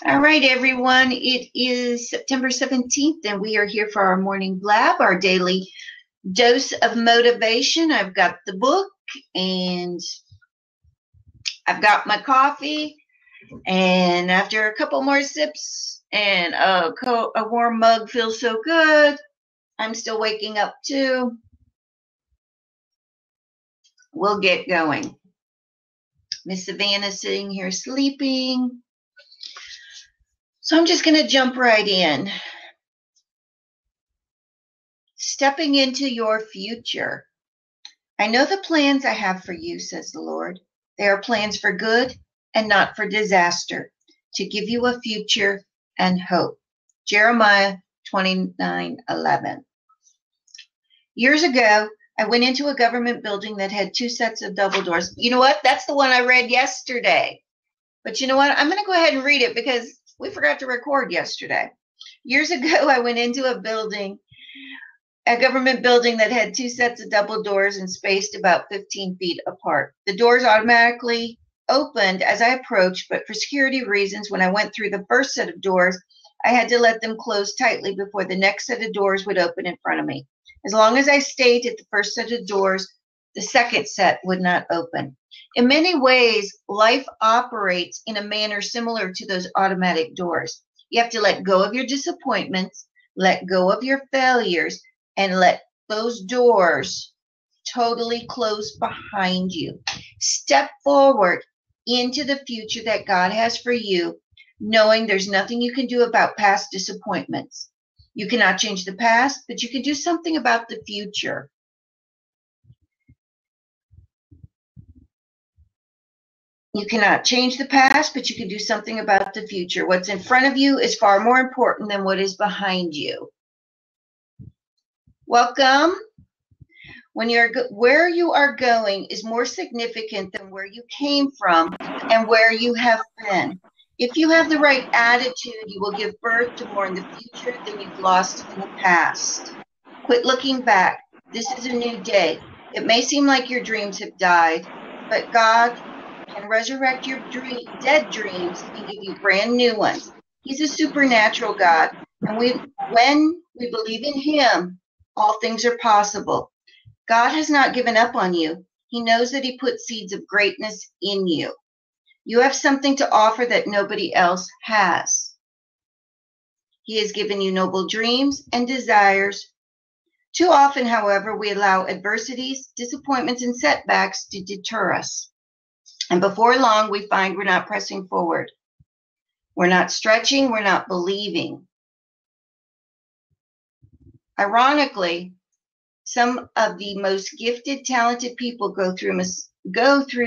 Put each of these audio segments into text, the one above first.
All right, everyone. It is September 17th, and we are here for our morning blab, our daily dose of motivation. I've got the book, and I've got my coffee, and after a couple more sips and a warm mug feels so good. I'm still waking up too. We'll get going. Miss Savannah's sitting here sleeping. So I'm just going to jump right in. Stepping into your future. I know the plans I have for you, says the Lord. They are plans for good and not for disaster, to give you a future and hope. Jeremiah 29:11. Years ago, I went into a government building that had two sets of double doors. You know what? That's the one I read yesterday. But you know what? I'm going to go ahead and read it because we forgot to record yesterday. Years ago, I went into a government building that had two sets of double doors and spaced about 15 feet apart. The doors automatically opened as I approached, but for security reasons, when I went through the first set of doors, I had to let them close tightly before the next set of doors would open in front of me. As long as I stayed at the first set of doors, the second set would not open. In many ways, life operates in a manner similar to those automatic doors. You have to let go of your disappointments, let go of your failures, and let those doors totally close behind you. Step forward into the future that God has for you, knowing there's nothing you can do about past disappointments. You cannot change the past, but you can do something about the future. You cannot change the past, but you can do something about the future. What's in front of you is far more important than what is behind you. Welcome. Where you are going is more significant than where you came from and where you have been. If you have the right attitude, you will give birth to more in the future than you've lost in the past. Quit looking back. This is a new day. It may seem like your dreams have died, but God can resurrect your dead dreams and give you brand new ones. He's a supernatural God, and when we believe in Him, all things are possible. God has not given up on you. He knows that He put seeds of greatness in you. You have something to offer that nobody else has. He has given you noble dreams and desires. Too often, however, we allow adversities, disappointments, and setbacks to deter us. And before long, we find we're not pressing forward. We're not stretching. We're not believing. Ironically, some of the most gifted, talented people go through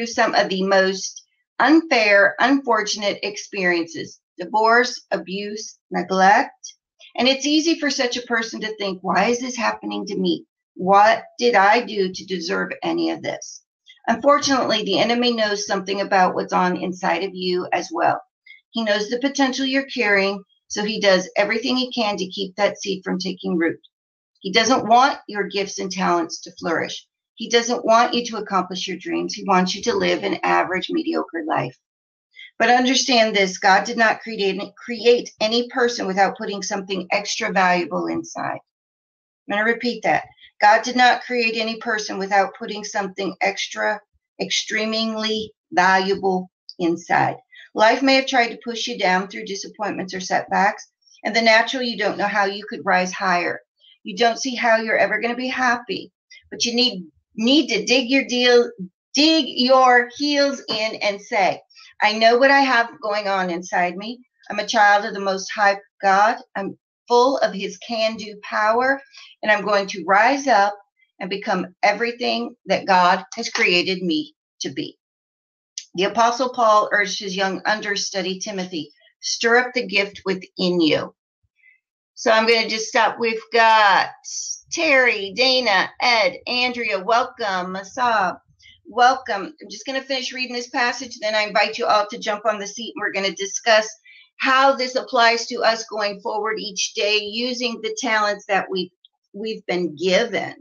some of the most unfair, unfortunate experiences: divorce, abuse, neglect. And it's easy for such a person to think, why is this happening to me? What did I do to deserve any of this? Unfortunately, the enemy knows something about what's on inside of you as well. He knows the potential you're carrying, so he does everything he can to keep that seed from taking root. He doesn't want your gifts and talents to flourish. He doesn't want you to accomplish your dreams. He wants you to live an average, mediocre life. But understand this: God did not create any person without putting something extra valuable inside. I'm going to repeat that. God did not create any person without putting something extra, extremely valuable inside. Life may have tried to push you down through disappointments or setbacks, and the natural, you don't know how you could rise higher. You don't see how you're ever going to be happy, but you need to dig your heels in and say, I know what I have going on inside me. I'm a child of the Most High God. I'm full of His can-do power, and I'm going to rise up and become everything that God has created me to be. The Apostle Paul urged his young understudy Timothy, stir up the gift within you. So I'm going to just stop. We've got Terry, Dana, Ed, Andrea, welcome. Masab, welcome. I'm just going to finish reading this passage, then I invite you all to jump on the seat, and we're going to discuss how this applies to us going forward each day using the talents that we've been given.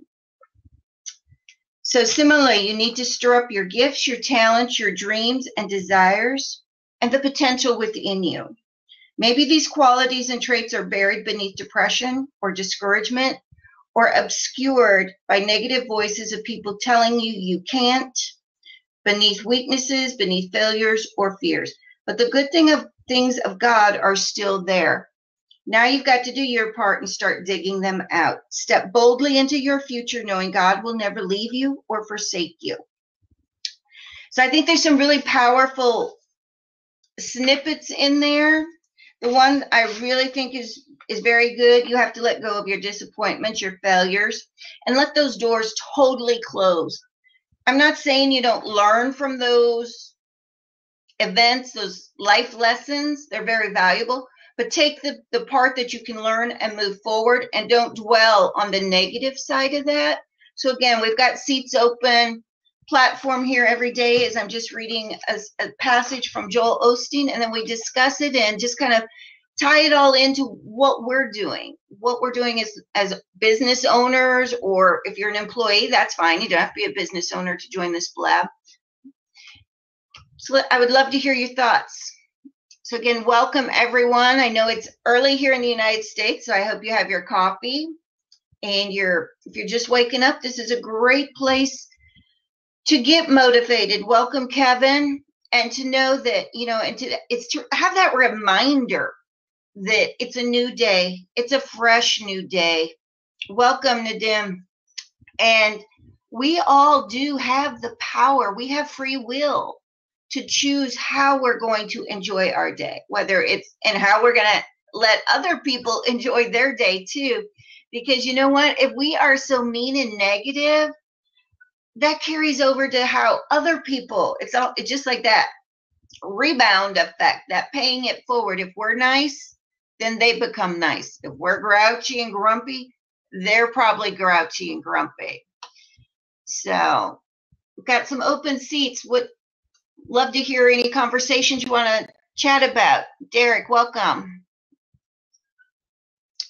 So similarly, you need to stir up your gifts, your talents, your dreams and desires, and the potential within you. Maybe these qualities and traits are buried beneath depression or discouragement, or obscured by negative voices of people telling you you can't, beneath weaknesses, beneath failures or fears. But the good things of God are still there. Now you've got to do your part and start digging them out. Step boldly into your future, knowing God will never leave you or forsake you. So I think there's some really powerful snippets in there. The one I really think is very good. You have to let go of your disappointments, your failures, and let those doors totally close. I'm not saying you don't learn from those events, those life lessons. They're very valuable. But take the part that you can learn and move forward, and don't dwell on the negative side of that. So again, we've got seats open platform here every day as I'm just reading a passage from Joel Osteen, and then we discuss it and just kind of tie it all into what we're doing. What we're doing as business owners, or if you're an employee, that's fine. You don't have to be a business owner to join this blab. So I would love to hear your thoughts. So again, welcome everyone. I know it's early here in the United States, so I hope you have your coffee. And if you're just waking up, this is a great place to get motivated. Welcome, Kevin. And to know that, and to have that reminder that it's a new day. It's a fresh new day. Welcome, Nadim. And we all do have the power. We have free will to choose how we're going to enjoy our day, and how we're going to let other people enjoy their day too. Because you know what? If we are so mean and negative, that carries over to how other people, it's just like that rebound effect, that paying it forward. If we're nice, then they become nice. If we're grouchy and grumpy, they're probably grouchy and grumpy. So we've got some open seats. Love to hear any conversations you want to chat about. Derek, welcome.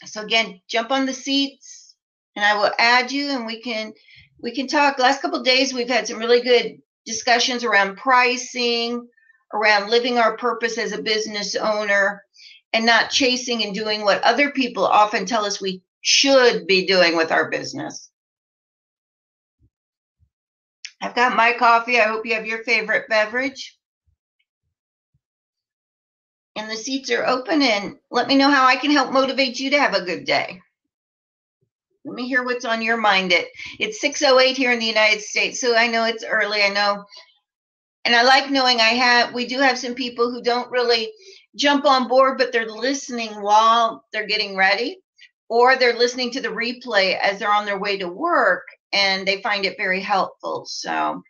So again, jump on the seats and I will add you, and we can talk. Last couple of days, we've had some really good discussions around pricing, around living our purpose as a business owner, and not chasing and doing what other people often tell us we should be doing with our business. I've got my coffee. I hope you have your favorite beverage. And the seats are open, and let me know how I can help motivate you to have a good day. Let me hear what's on your mind. It's 6:08 here in the United States, so I know it's early. I know. And I like knowing we do have some people who don't really jump on board, but they're listening while they're getting ready, or they're listening to the replay as they're on their way to work, and they find it very helpful. So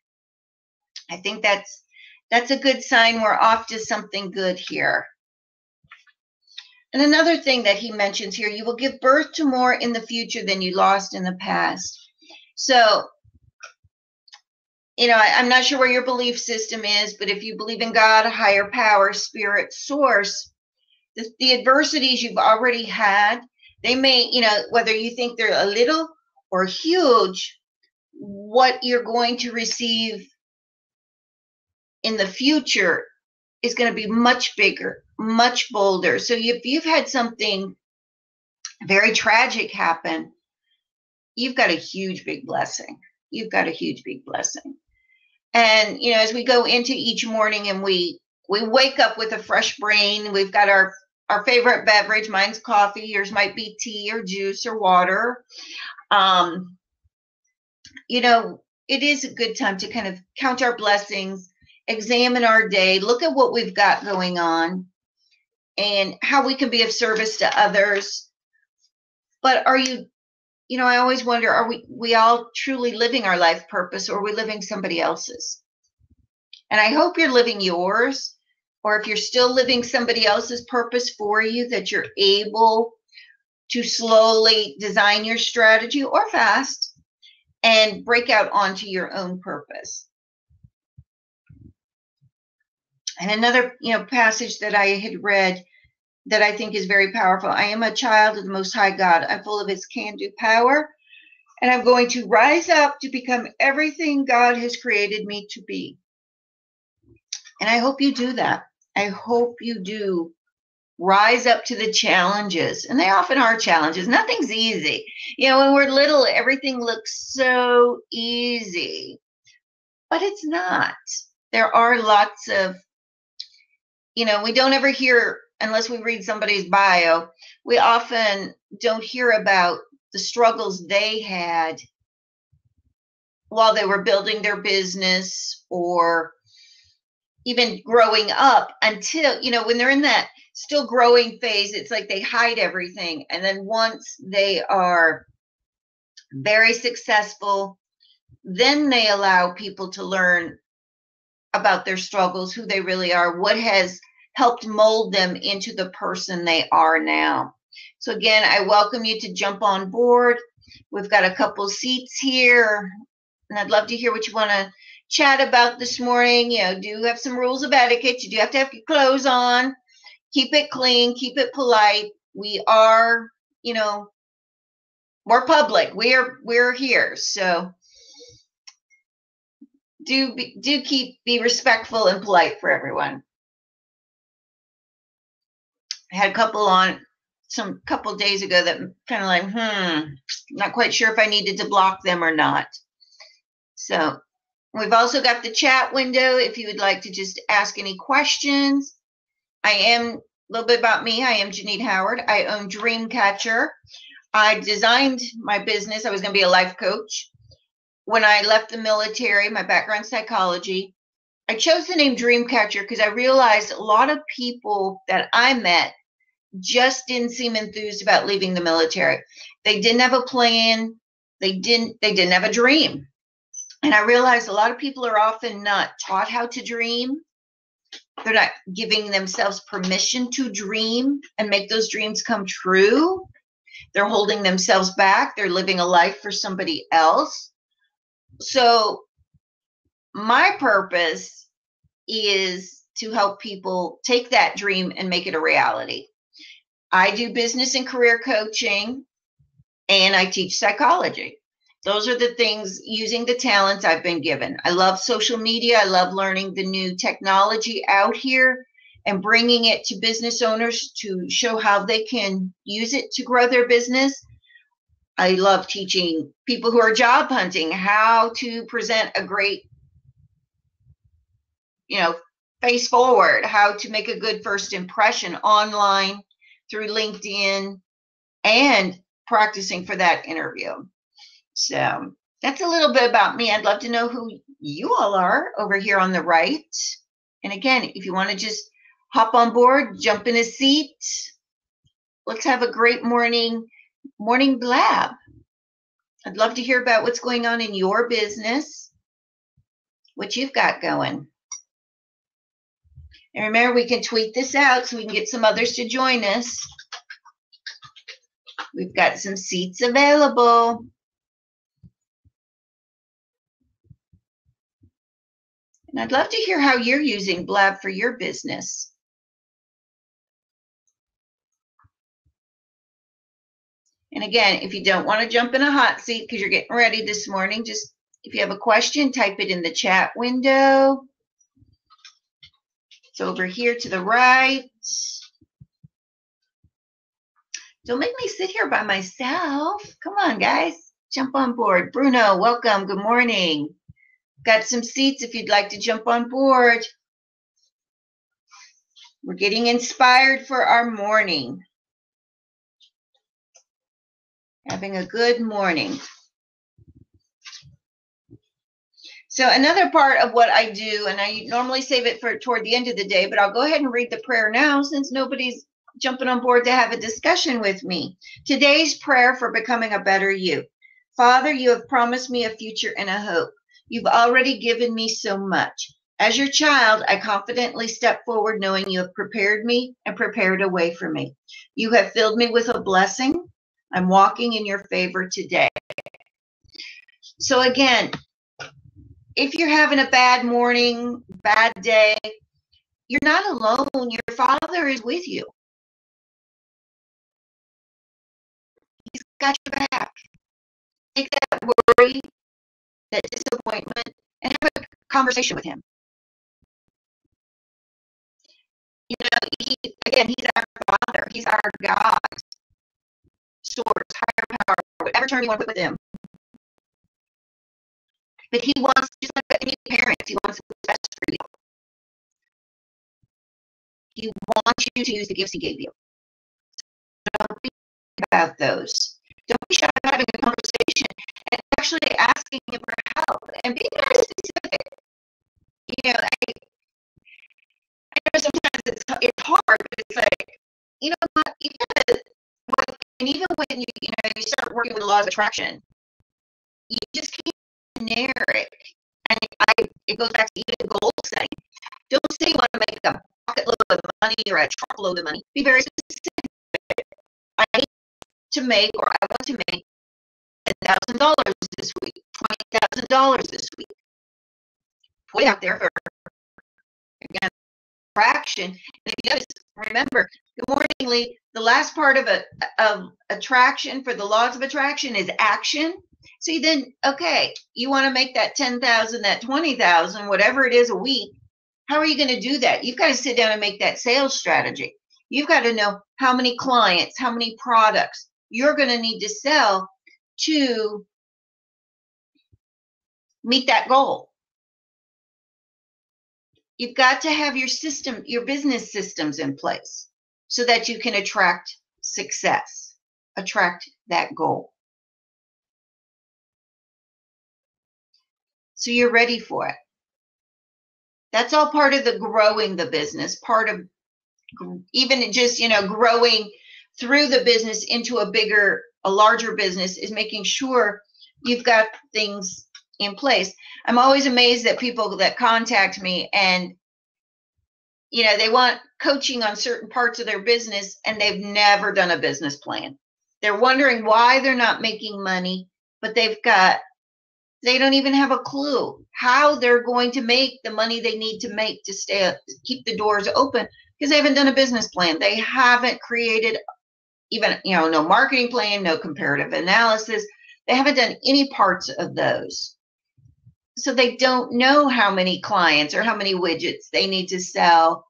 I think that's a good sign we're off to something good here. And another thing that he mentions here, you will give birth to more in the future than you lost in the past. So, I'm not sure where your belief system is, but if you believe in God, a higher power, spirit, source, the adversities you've already had, they may, whether you think they're a little or huge, what you're going to receive in the future is going to be much bigger, much bolder. So if you've had something very tragic happen, you've got a huge, big blessing. You've got a huge, big blessing. And, as we go into each morning and we wake up with a fresh brain, we've got our favorite beverage. Mine's coffee. Yours might be tea or juice or water. It is a good time to kind of count our blessings, examine our day, look at what we've got going on, and how we can be of service to others. But are you, I always wonder, are we all truly living our life purpose, or are we living somebody else's? And I hope you're living yours, or if you're still living somebody else's purpose for you, that you're able to slowly design your strategy, or fast, and break out onto your own purpose. And another, passage that I had read that I think is very powerful. I am a child of the Most High God. I'm full of his can-do power, and I'm going to rise up to become everything God has created me to be. And I hope you do that. I hope you do rise up to the challenges, and they often are challenges. Nothing's easy. You know, when we're little, everything looks so easy, but it's not. There are lots of, you know, we don't ever hear, unless we read somebody's bio, we often don't hear about the struggles they had while they were building their business or even growing up, until, you know, when they're in that still growing phase, it's like they hide everything. And then once they are very successful, then they allow people to learn about their struggles, who they really are, what has helped mold them into the person they are now. So again, I welcome you to jump on board. We've got a couple seats here, and I'd love to hear what you want to chat about this morning. You know, do have some rules of etiquette. You do have to have your clothes on. Keep it clean. Keep it polite. We are, you know, we're public. We're here, so be respectful and polite for everyone. I had a couple days ago that kind of like, not quite sure if I needed to block them or not. So we've also got the chat window if you would like to just ask any questions. A little bit about me. I am Jaynine Howard. I own Dreamcatcher. I designed my business. I was going to be a life coach. When I left the military, my background psychology, I chose the name Dreamcatcher because I realized a lot of people that I met just didn't seem enthused about leaving the military. They didn't have a plan. They didn't have a dream. And I realized a lot of people are often not taught how to dream. They're not giving themselves permission to dream and make those dreams come true. They're holding themselves back. They're living a life for somebody else. So my purpose is to help people take that dream and make it a reality. I do business and career coaching, and I teach psychology. Those are the things, using the talents I've been given. I love social media. I love learning the new technology out here and bringing it to business owners to show how they can use it to grow their business. I love teaching people who are job hunting how to present a great, you know, face forward, how to make a good first impression online through LinkedIn, and practicing for that interview. So that's a little bit about me. I'd love to know who you all are over here on the right. And again, if you want to just hop on board, jump in a seat, let's have a great morning blab. I'd love to hear about what's going on in your business, what you've got going. And remember, we can tweet this out so we can get some others to join us. We've got some seats available. And I'd love to hear how you're using Blab for your business. And again, if you don't want to jump in a hot seat because you're getting ready this morning, just if you have a question, type it in the chat window. It's over here to the right. Don't make me sit here by myself. Come on, guys. Jump on board. Bruno, welcome. Good morning. Got some seats if you'd like to jump on board. We're getting inspired for our morning. Having a good morning. So another part of what I do, and I normally save it for toward the end of the day, but I'll go ahead and read the prayer now since nobody's jumping on board to have a discussion with me. Today's prayer for becoming a better you. Father, you have promised me a future and a hope. You've already given me so much. As your child, I confidently step forward knowing you have prepared me and prepared a way for me. You have filled me with a blessing. I'm walking in your favor today. So again, if you're having a bad morning, bad day, you're not alone. Your Father is with you. He's got your back. Take that worry, that disappointment, and have a conversation with him. You know, he's our he's our God, source, higher power, whatever term you want to put with him. But he wants, just like any parents, he wants what's best for you. He wants you to use the gifts he gave you. Don't be about those. Don't be shy about having a conversation and actually asking him for help and being very specific. You know, I know sometimes it's hard, but it's like, you know what, and even when you start working with the laws of attraction, you just can't generic. And it goes back to even goal setting. Don't say you want to make a pocket load of money or a truckload of money. Be very specific. I need to make, or I want to make $10,000 this week, $20,000 this week. Put it out there for, again, fraction. And if you notice, remember, good morning, Lee. The last part of attraction for the laws of attraction is action. So then, okay, you want to make that 10,000, that 20,000, whatever it is a week. How are you going to do that? You've got to sit down and make that sales strategy. You've got to know how many clients, how many products you're going to need to sell to meet that goal. You've got to have your system, your business systems in place so that you can attract success, attract that goal. So you're ready for it. That's all part of the growing the business, part of even just, growing through the business into a larger business is making sure you've got things in place. I'm always amazed at people that contact me and, they want coaching on certain parts of their business and they've never done a business plan. They're wondering why they're not making money, but they don't even have a clue how they're going to make the money they need to make to keep the doors open because they haven't done a business plan. They haven't created even, no marketing plan, no comparative analysis. They haven't done any parts of those. So they don't know how many clients or how many widgets they need to sell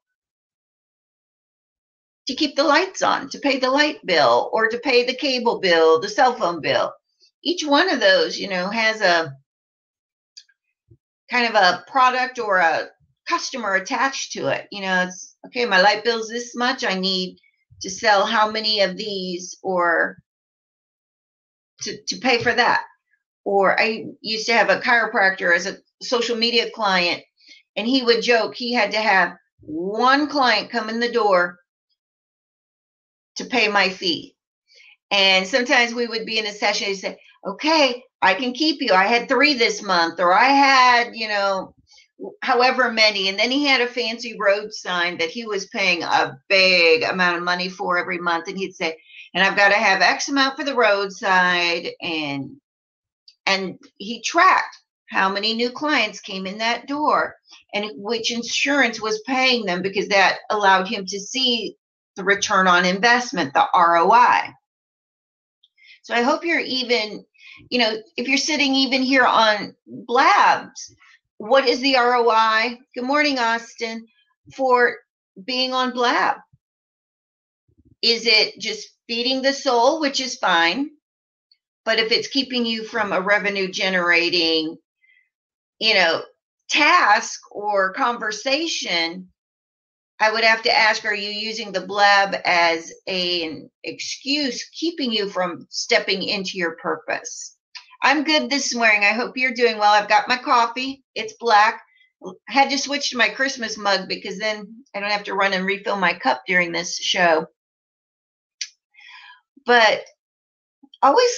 to keep the lights on, to pay the light bill or to pay the cable bill, the cell phone bill. Each one of those, has a kind of a product or a customer attached to it. It's okay, my light bill's this much. I need to sell how many of these or to pay for that. Or I used to have a chiropractor as a social media client, and he would joke he had to have one client come in the door to pay my fee. And sometimes we would be in a session and say, okay, I can keep you. I had 3 this month, or I had, however many. And then he had a fancy road sign that he was paying a big amount of money for every month. And he'd say, and I've got to have X amount for the roadside. And he tracked how many new clients came in that door and which insurance was paying them because that allowed him to see the return on investment, the ROI. So I hope you're even, if you're sitting even here on Blabs, what is the ROI? Good morning, Austin, for being on Blab? Is it just feeding the soul, which is fine? But if it's keeping you from a revenue generating, task or conversation, I would have to ask, are you using the Blab as an excuse keeping you from stepping into your purpose? I'm good this morning. I hope you're doing well. I've got my coffee. It's black. I had to switch to my Christmas mug because then I don't have to run and refill my cup during this show. But always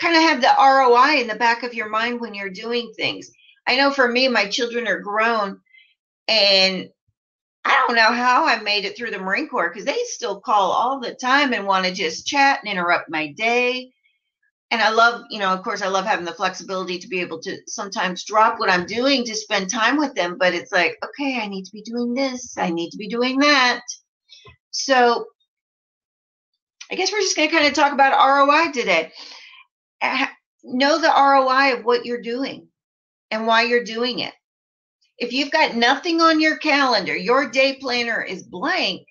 kind of have the ROI in the back of your mind when you're doing things. I know for me, my children are grown, and I don't know how I made it through the Marine Corps because they still call all the time and want to just chat and interrupt my day. And I love, of course, I love having the flexibility to be able to sometimes drop what I'm doing to spend time with them. But it's like, okay, I need to be doing this. I need to be doing that. So I guess we're just going to kind of talk about ROI today. Know the ROI of what you're doing and why you're doing it. If you've got nothing on your calendar, your day planner is blank,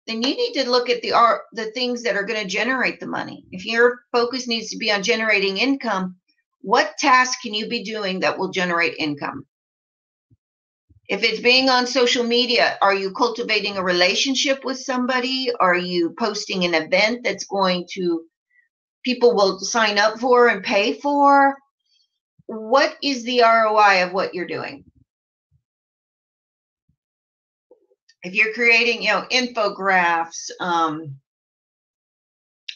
then you need to look at the things that are going to generate the money. If your focus needs to be on generating income, what task can you be doing that will generate income? If it's being on social media, are you cultivating a relationship with somebody? Are you posting an event that's going to, people will sign up for and pay for? What is the ROI of what you're doing? If you're creating, infographics,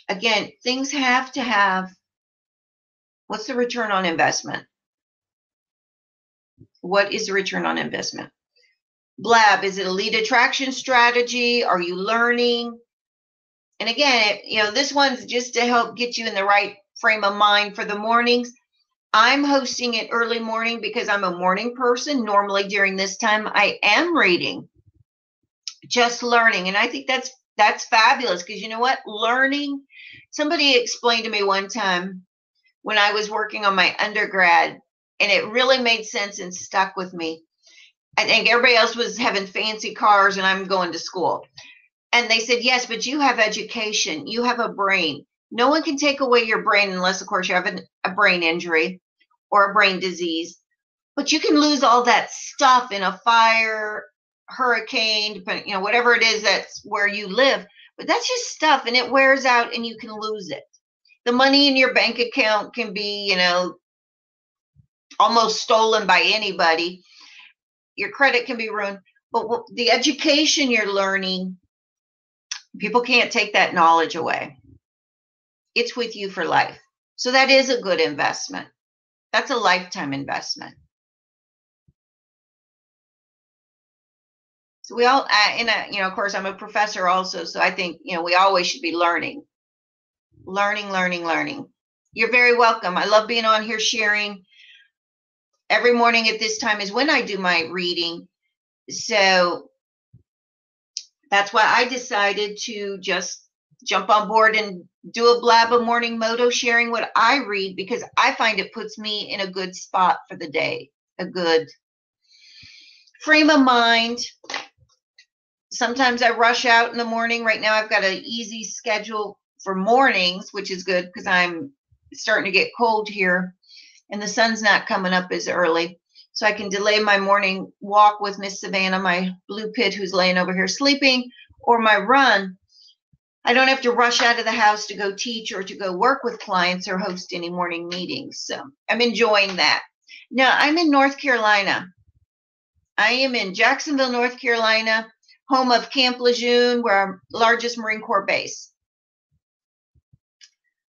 again, things have to have, what's the return on investment? What is the return on investment? Blab, is it a lead attraction strategy? Are you learning? And again, this one's just to help get you in the right frame of mind for the mornings. I'm hosting it early morning because I'm a morning person. Normally during this time, I am reading, just learning. And I think that's fabulous because you know what? Learning, somebody explained to me one time when I was working on my undergrad, and it really made sense and stuck with me. I think everybody else was having fancy cars and I'm going to school. And they said, yes, but you have education. You have a brain. No one can take away your brain unless, of course, you have a brain injury or a brain disease. But you can lose all that stuff in a fire, hurricane, whatever it is that's where you live. But that's just stuff, and it wears out and you can lose it. The money in your bank account can be, almost stolen by anybody. Your credit can be ruined. But the education you're learning, people can't take that knowledge away. It's with you for life. So that is a good investment. That's a lifetime investment. So we all, of course, I'm a professor also. So I think, we always should be learning. Learning. You're very welcome. I love being on here sharing. Every morning at this time is when I do my reading. So that's why I decided to just jump on board and do a blab of morning moto sharing what I read, because I find it puts me in a good spot for the day, a good frame of mind. Sometimes I rush out in the morning. Right now I've got an easy schedule for mornings, which is good because I'm starting to get cold here and the sun's not coming up as early. So I can delay my morning walk with Miss Savannah, my blue pit who's laying over here sleeping, or my run. I don't have to rush out of the house to go teach or to go work with clients or host any morning meetings. So I'm enjoying that. Now I'm in North Carolina. I am in Jacksonville, North Carolina, home of Camp Lejeune, where our largest Marine Corps base.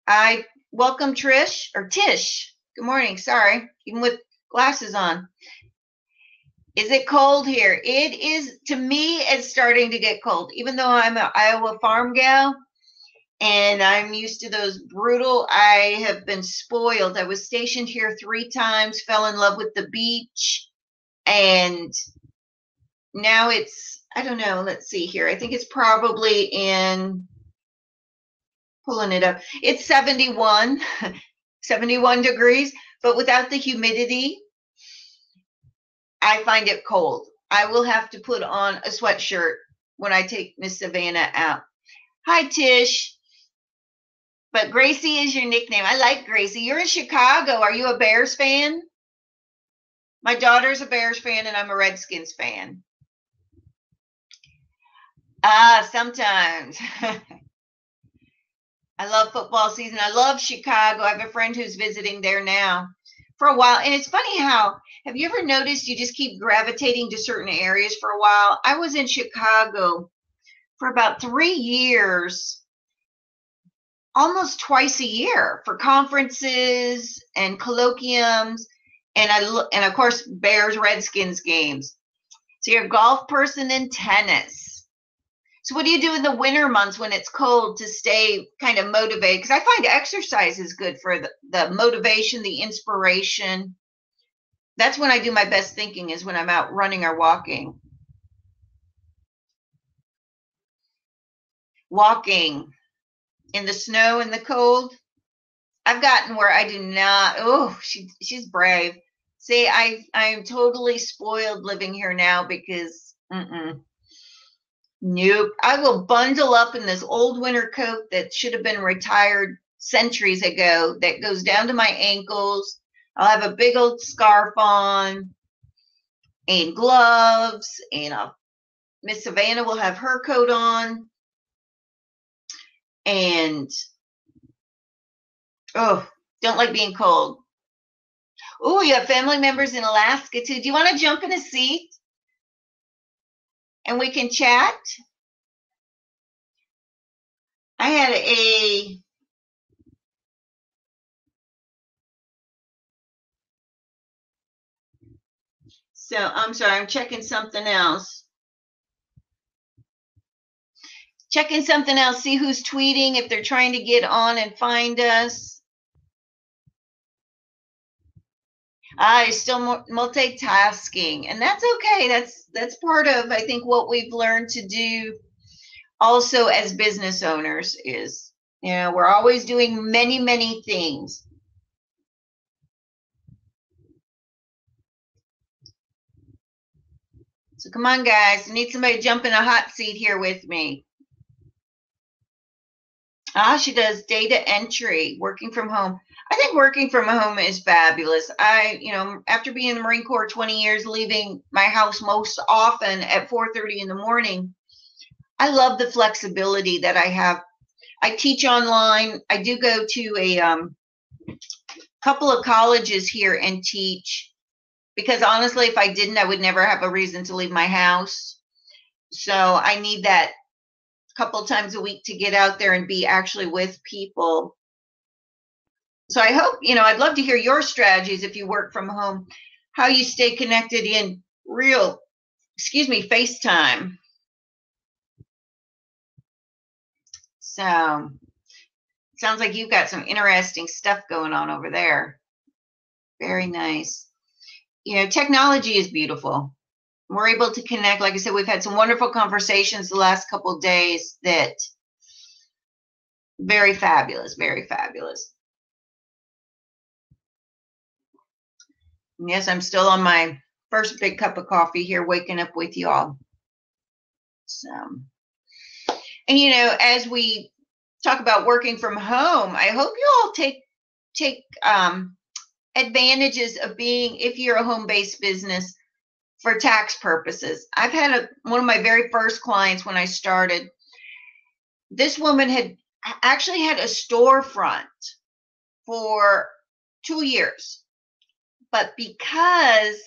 I welcome Tish. Good morning. Sorry, even with glasses on. Is it cold here? It is, to me, it's starting to get cold. Even though I'm an Iowa farm gal and I'm used to those brutal, I have been spoiled. I was stationed here 3 times, fell in love with the beach, and now it's, I don't know, let's see here. I think it's probably in, pulling it up, it's 71 degrees, but without the humidity, I find it cold. I will have to put on a sweatshirt when I take Miss Savannah out. Hi, Tish. But Gracie is your nickname. I like Gracie. You're in Chicago. Are you a Bears fan? My daughter's a Bears fan, and I'm a Redskins fan. Sometimes. I love football season. I love Chicago. I have a friend who's visiting there now for a while. And it's funny how, have you ever noticed you just keep gravitating to certain areas for a while? I was in Chicago for about 3 years, almost twice a year for conferences and colloquiums. And of course, Bears, Redskins games. So you're a golf person and tennis. So what do you do in the winter months when it's cold to stay kind of motivated? Because I find exercise is good for the motivation, the inspiration. That's when I do my best thinking, is when I'm out running or walking. Walking in the snow and the cold. I've gotten where I do not. Oh, she's brave. See, I'm totally spoiled living here now because Nope. I will bundle up in this old winter coat that should have been retired centuries ago that goes down to my ankles. I'll have a big old scarf on and gloves, and Miss Savannah will have her coat on. And oh, don't like being cold. Oh, you have family members in Alaska too. Do you want to jump in a seat and we can chat? I had so I'm sorry, I'm checking something else. Checking something else, see who's tweeting, if they're trying to get on and find us. It's still multitasking, and that's okay. That's part of, I think, what we've learned to do also as business owners is, we're always doing many, many things. So come on, guys. I need somebody to jump in a hot seat here with me. She does data entry, working from home. I think working from home is fabulous. After being in the Marine Corps 20 years, leaving my house most often at 4:30 in the morning, I love the flexibility that I have. I teach online. I do go to a couple of colleges here and teach, because honestly, if I didn't, I would never have a reason to leave my house. So I need that couple times a week to get out there and be actually with people. So I hope, I'd love to hear your strategies if you work from home, how you stay connected in FaceTime. So sounds like you've got some interesting stuff going on over there. Very nice. Technology is beautiful. We're able to connect. Like I said, we've had some wonderful conversations the last couple of days that very fabulous, very fabulous. And yes, I'm still on my first big cup of coffee here, waking up with you all. So, and as we talk about working from home, I hope you all take advantages of being, if you're a home-based business, for tax purposes. I've had one of my very first clients when I started. This woman had actually had a storefront for 2 years, but because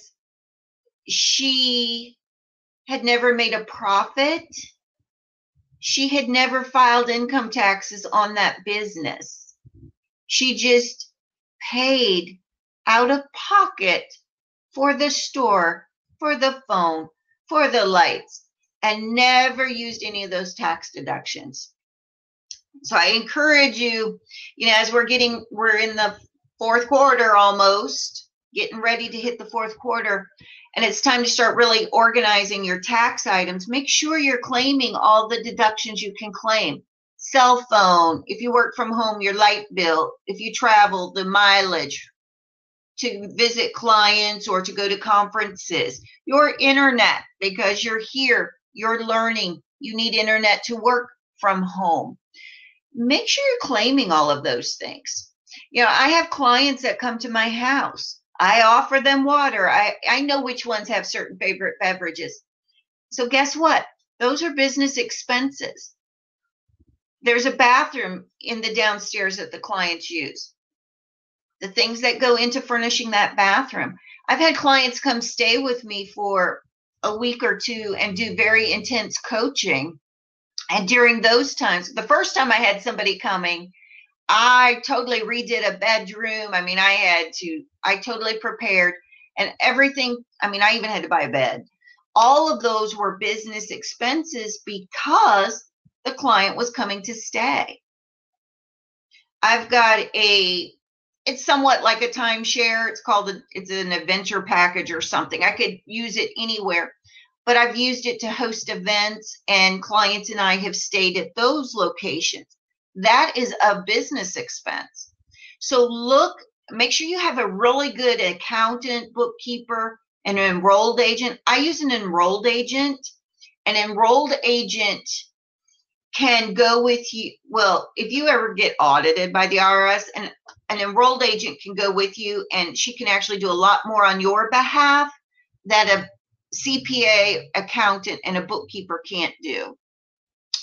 she had never made a profit, she had never filed income taxes on that business. She just paid out of pocket for the store, for the phone, for the lights, and never used any of those tax deductions. So I encourage you, as we're in the fourth quarter almost, getting ready to hit the fourth quarter, and it's time to start really organizing your tax items. Make sure you're claiming all the deductions you can claim. Cell phone, if you work from home, your light bill, if you travel, the mileage to visit clients or to go to conferences, your internet, because you're here, you're learning, you need internet to work from home. Make sure you're claiming all of those things. I have clients that come to my house. I offer them water. I know which ones have certain favorite beverages. So guess what? Those are business expenses. There's a bathroom in the downstairs that the clients use. The things that go into furnishing that bathroom. I've had clients come stay with me for a week or two and do very intense coaching. And during those times, the first time I had somebody coming, I totally redid a bedroom. I totally prepared and everything. I even had to buy a bed. All of those were business expenses because the client was coming to stay. I've got it's somewhat like a timeshare. It's an adventure package or something. I could use it anywhere, but I've used it to host events, and clients and I have stayed at those locations. That is a business expense. So make sure you have a really good accountant, bookkeeper, and an enrolled agent. I use an enrolled agent An enrolled agent can go with you. Well, if you ever get audited by the IRS, and an enrolled agent can go with you, and she can actually do a lot more on your behalf that a CPA, accountant, and a bookkeeper can't do.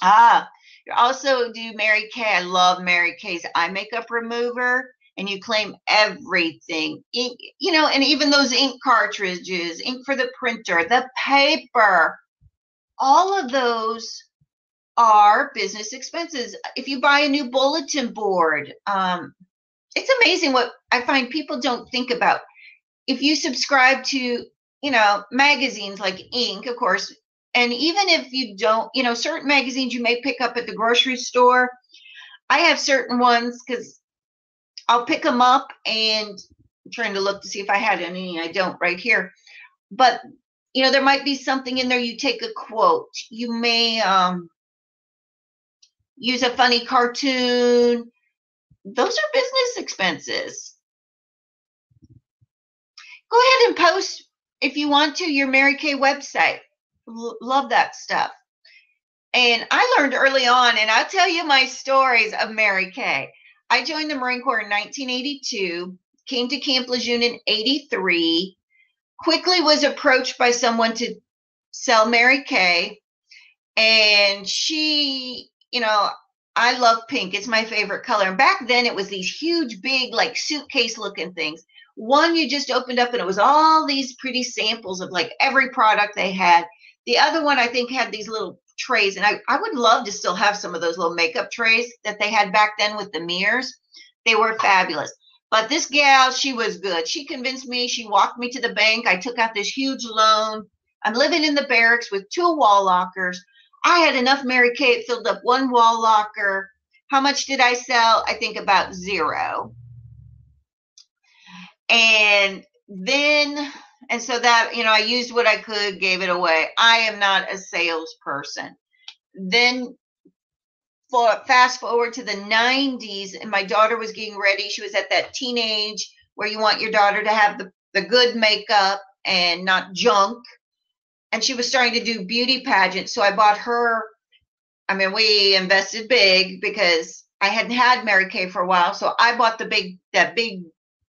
You also do Mary Kay. I love Mary Kay's eye makeup remover, and you claim everything, ink, and even those ink cartridges, ink for the printer, the paper, all of those are business expenses. If you buy a new bulletin board, it's amazing what I find people don't think about. If you subscribe to, magazines like Ink, of course, and even if you don't, certain magazines you may pick up at the grocery store. I have certain ones because I'll pick them up, and I'm trying to look to see if I had any. I don't right here. But, there might be something in there. You take a quote. You may use a funny cartoon. Those are business expenses. Go ahead and post, if you want to, your Mary Kay website. Love that stuff. And I learned early on, and I'll tell you my stories of Mary Kay. I joined the Marine Corps in 1982, came to Camp Lejeune in 83, quickly was approached by someone to sell Mary Kay. And she, I love pink. It's my favorite color. And back then it was these huge, big, like suitcase looking things. One you just opened up and it was all these pretty samples of like every product they had. The other one I think had these little trays. And I would love to still have some of those little makeup trays that they had back then with the mirrors. They were fabulous. But this gal, she was good. She convinced me. She walked me to the bank. I took out this huge loan. I'm living in the barracks with 2 wall lockers. I had enough Mary Kay. It filled up 1 wall locker. How much did I sell? I think about 0. And so that, I used what I could, gave it away. I am not a salesperson. Then fast forward to the 90s, and my daughter was getting ready. She was at that teenage where you want your daughter to have the good makeup and not junk. And she was starting to do beauty pageants. So I bought her, we invested big because I hadn't had Mary Kay for a while. So I bought that big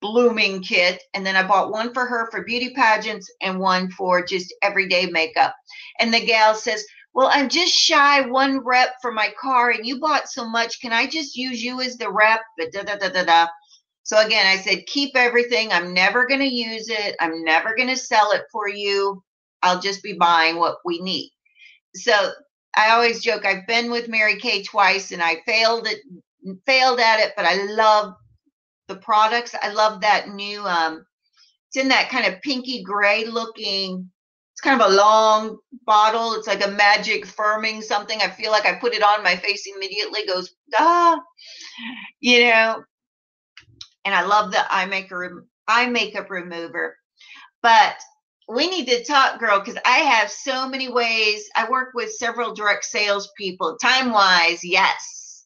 blooming kit. And then I bought one for her for beauty pageants and one for just everyday makeup. And the gal says, well, I'm just shy 1 rep for my car, and you bought so much. Can I just use you as the rep? So again, I said, keep everything. I'm never going to use it. I'm never going to sell it for you. I'll just be buying what we need. So I always joke, I've been with Mary Kay twice, and I failed at it, but I love the products. I love that new, it's in that kind of pinky gray looking, it's kind of a long bottle. It's like a magic firming something. I feel like I put it on, my face immediately goes, and I love the eye makeup remover. But we need to talk, girl, because I have so many ways. I work with several direct sales people, time-wise, yes,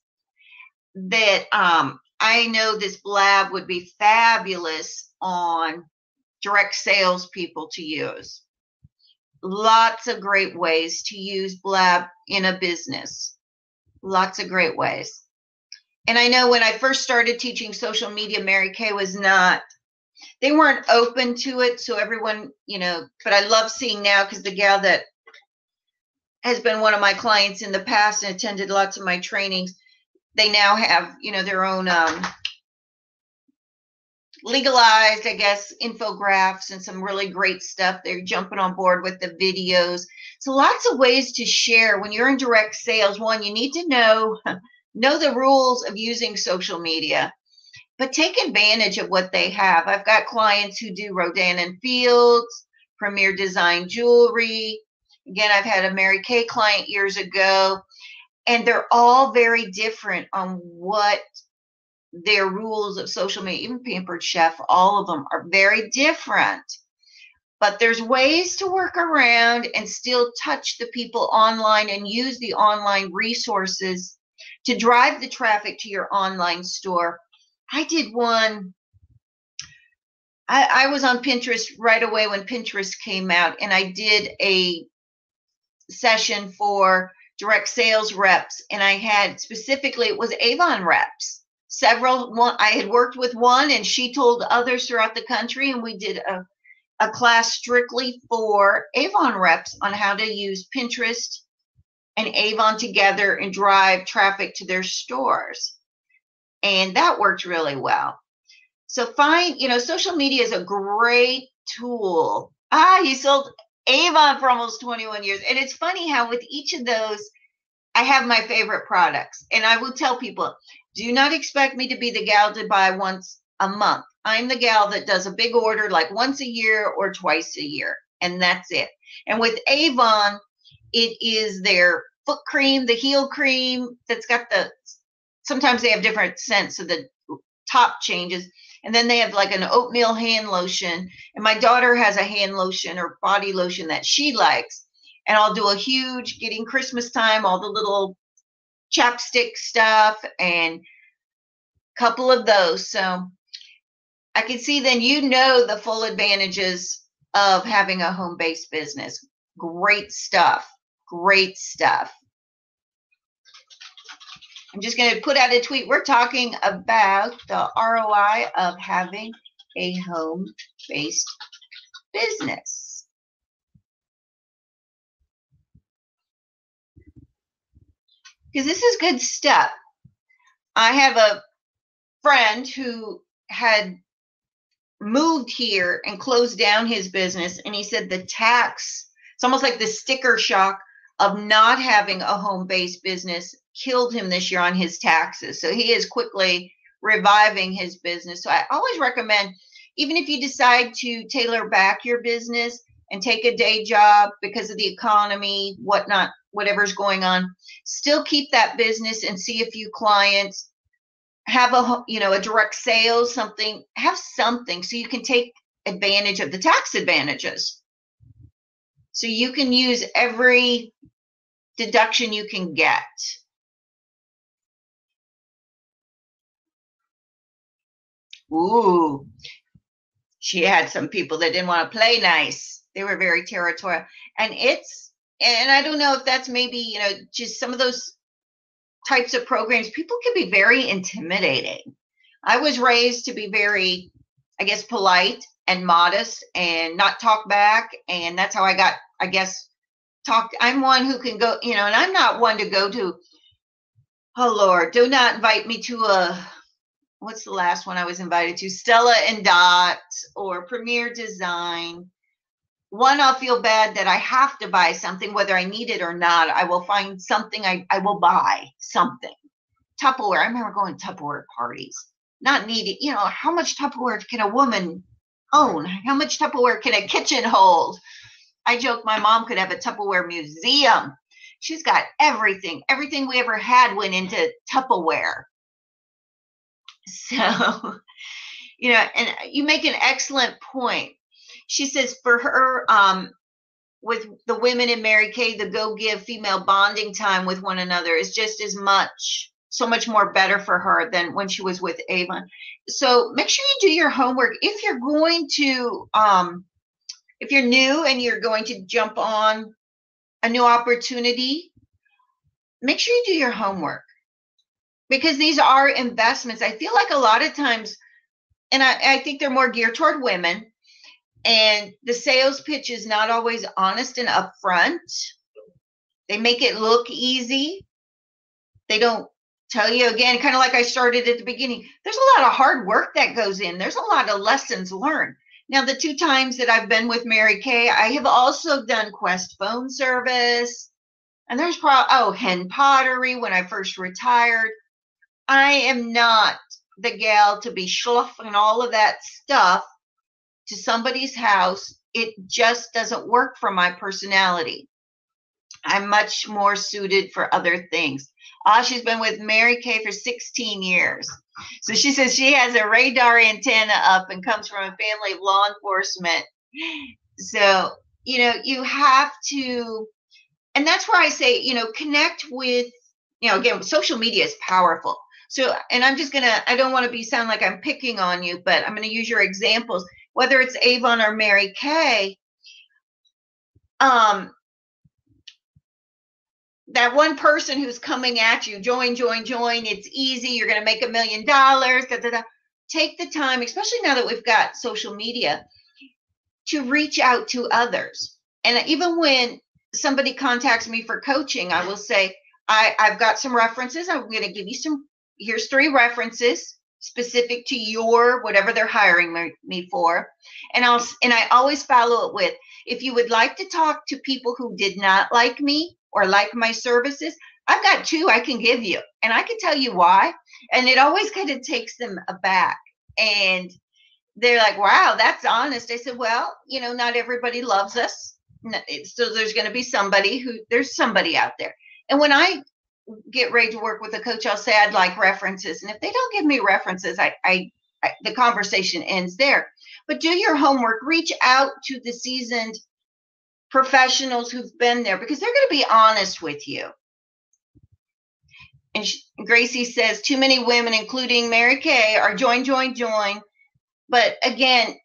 that I know this blab would be fabulous on direct sales people to use. Lots of great ways to use blab in a business. Lots of great ways. And I know when I first started teaching social media, Mary Kay they weren't open to it. So everyone, but I love seeing now, because the gal that has been one of my clients in the past and attended lots of my trainings, they now have, their own legalized, I guess, infographics and some really great stuff. They're jumping on board with the videos. So lots of ways to share. When you're in direct sales, one, you need to know the rules of using social media, but take advantage of what they have. I've got clients who do Rodan and Fields, Premier Design Jewelry. Again, I've had a Mary Kay client years ago, and they're all very different on what their rules of social media. Even Pampered Chef, all of them are very different. But there's ways to work around and still touch the people online and use the online resources to drive the traffic to your online store. I did one. I was on Pinterest right away when Pinterest came out, and I did session for direct sales reps, and I had specifically, it was Avon reps. I had worked with one, and she told others throughout the country, and we did a class strictly for Avon reps on how to use Pinterest and Avon together and drive traffic to their stores. And that worked really well. So social media is a great tool. You sold Avon for almost 21 years. And it's funny how with each of those, I have my favorite products. And I will tell people, do not expect me to be the gal to buy once a month. I'm the gal that does a big order like once a year or twice a year. And that's it. And with Avon, it is their foot cream, the heel cream that's got sometimes they have different scents, so the top changes. And then they have like an oatmeal hand lotion. And my daughter has a hand lotion or body lotion that she likes. And I'll do a huge, getting Christmas time, all the little chapstick stuff and a couple of those. So I can see then the full advantages of having a home-based business. Great stuff. Great stuff. I'm just going to put out a tweet. We're talking about the ROI of having a home-based business. Because this is good stuff. I have a friend who had moved here and closed down his business, and he said it's almost like the sticker shock of not having a home-based business killed him this year on his taxes. So he is quickly reviving his business. So I always recommend, even if you decide to tailor back your business and take a day job because of the economy, whatnot, whatever's going on, still keep that business and see a few clients, have a direct sales, have something so you can take advantage of the tax advantages. So you can use every deduction you can get. Ooh, she had some people that didn't want to play nice. They were very territorial. And I don't know if that's maybe, just some of those types of programs, people can be very intimidating. I was raised to be very, I guess, polite and modest and not talk back. And that's how I got, I guess, I'm one who can go, and I'm not one to go to, oh Lord, do not invite me to what's the last one I was invited to? Stella and Dot or Premier Design. One, I'll feel bad that I have to buy something, whether I need it or not. I will find something, I will buy something. Tupperware, I remember going to Tupperware parties. Not needed, how much Tupperware can a woman own? How much Tupperware can a kitchen hold? I joke my mom could have a Tupperware museum. She's got everything. Everything we ever had went into Tupperware. So, and you make an excellent point. She says for her, with the women in Mary Kay, the Go Give female bonding time with one another is just so much more better for her than when she was with Avon. So make sure you do your homework. If you're going to, if you're new and you're going to jump on a new opportunity, make sure you do your homework, because these are investments. I feel like a lot of times, and I think they're more geared toward women, and the sales pitch is not always honest and upfront. They make it look easy. They don't tell you, again, kind of like I started at the beginning, there's a lot of hard work that goes in. There's a lot of lessons learned. Now, the 2 times that I've been with Mary Kay, I have also done Quest phone service. And there's hen pottery when I first retired. I am not the gal to be schluffing all of that stuff to somebody's house. It just doesn't work for my personality. I'm much more suited for other things. She's been with Mary Kay for 16 years. So she says she has a radar antenna up and comes from a family of law enforcement. So, you have to, and that's where I say, connect with, again, social media is powerful. So, and I don't want to sound like I'm picking on you, but I'm going to use your examples, whether it's Avon or Mary Kay. that one person who's coming at you, join, it's easy, you're going to make $1 million, da, da, da. Take the time, especially now that we've got social media, to reach out to others. And even when somebody contacts me for coaching, I will say, I've got some references. I'm going to give you here's 3 references specific to your, whatever they're hiring me for. And I always follow it with, if you would like to talk to people who did not like me or like my services, I've got 2 I can give you. And I can tell you why. And it always kind of takes them aback. And they're like, wow, that's honest. I said, well, not everybody loves us. So there's going to be there's somebody out there. And when I get ready to work with a coach, I'll say, I'd like references. And if they don't give me references, the conversation ends there. But do your homework, reach out to the seasoned professionals who've been there, because they're going to be honest with you. And Gracie says, too many women, including Mary Kay, are join. But again,